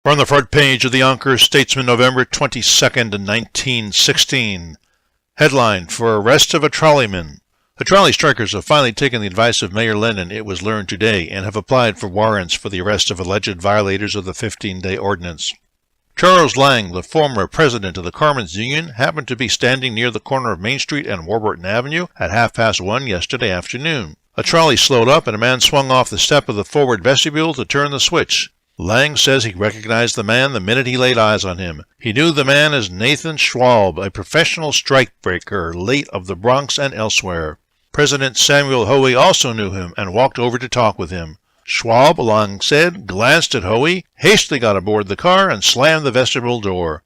From the front page of the Yonkers Statesman, November 22nd, 1916. Headline: For arrest of a trolleyman. The trolley strikers have finally taken the advice of Mayor Lennon, it was learned today, and have applied for warrants for the arrest of alleged violators of the 15-day ordinance. Charles Lang, the former president of the Carmen's Union, happened to be standing near the corner of Main Street and Warburton Avenue at 1:30 yesterday afternoon. A trolley slowed up and a man swung off the step of the forward vestibule to turn the switch. Lang says he recognized the man the minute he laid eyes on him. He knew the man as Nathan Schwab, a professional strikebreaker, late of the Bronx and elsewhere. President Samuel Hoey also knew him and walked over to talk with him. Schwab, Lang said, glanced at Hoey, hastily got aboard the car, and slammed the vestibule door.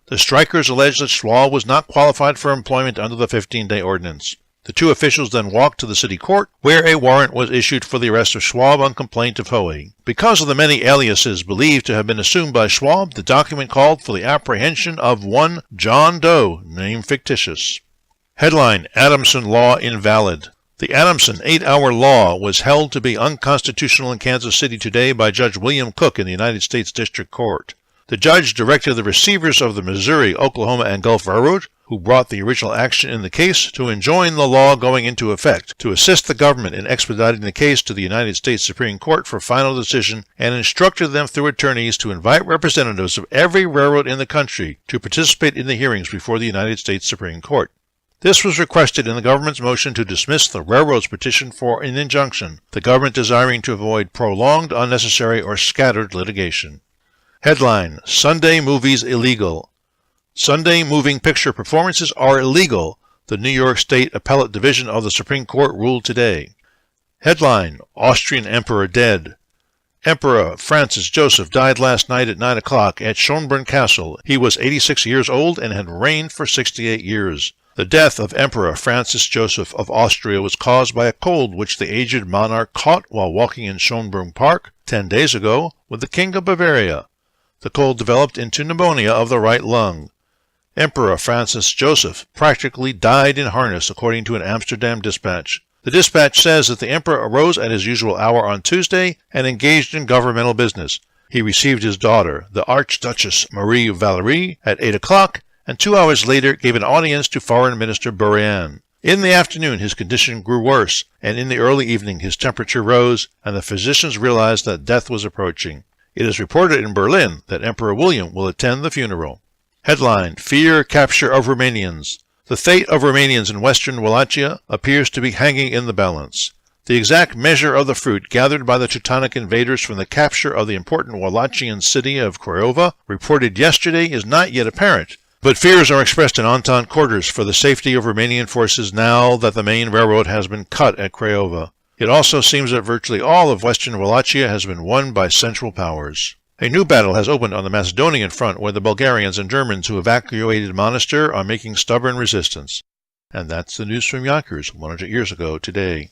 The strikers alleged that Schwab was not qualified for employment under the 15-day ordinance. The two officials then walked to the city court, where a warrant was issued for the arrest of Schwab on complaint of Hoey. Because of the many aliases believed to have been assumed by Schwab, the document called for the apprehension of one John Doe, name fictitious. Headline: Adamson Law Invalid. The Adamson 8-hour law was held to be unconstitutional in Kansas City today by Judge William Cook in the United States District Court. The judge directed the receivers of the Missouri, Oklahoma, and Gulf Railroad, who brought the original action in the case, to enjoin the law going into effect, to assist the government in expediting the case to the United States Supreme Court for final decision, and instructed them through attorneys to invite representatives of every railroad in the country to participate in the hearings before the United States Supreme Court. This was requested in the government's motion to dismiss the railroad's petition for an injunction, the government desiring to avoid prolonged, unnecessary, or scattered litigation. Headline: Sunday Movies Illegal. Sunday moving picture performances are illegal, the New York State Appellate Division of the Supreme Court ruled today. Headline: Austrian Emperor dead. Emperor Francis Joseph died last night at 9 o'clock at Schönbrunn Castle. He was 86 years old and had reigned for 68 years. The death of Emperor Francis Joseph of Austria was caused by a cold which the aged monarch caught while walking in Schönbrunn Park 10 days ago with the King of Bavaria. The cold developed into pneumonia of the right lung. Emperor Francis Joseph practically died in harness, according to an Amsterdam dispatch. The dispatch says that the emperor arose at his usual hour on Tuesday and engaged in governmental business. He received his daughter, the Archduchess Marie Valerie, at 8 o'clock, and 2 hours later gave an audience to Foreign Minister Bourrienne. In the afternoon his condition grew worse, and in the early evening his temperature rose, and the physicians realized that death was approaching. It is reported in Berlin that Emperor William will attend the funeral. Headline: Fear capture of Romanians. The fate of Romanians in western Wallachia appears to be hanging in the balance. The exact measure of the fruit gathered by the Teutonic invaders from the capture of the important Wallachian city of Craiova, reported yesterday, is not yet apparent, but fears are expressed in Entente quarters for the safety of Romanian forces now that the main railroad has been cut at Craiova. It also seems that virtually all of western Wallachia has been won by Central Powers. A new battle has opened on the Macedonian front, where the Bulgarians and Germans who evacuated Monastir are making stubborn resistance. And that's the news from Yonkers 100 years ago today.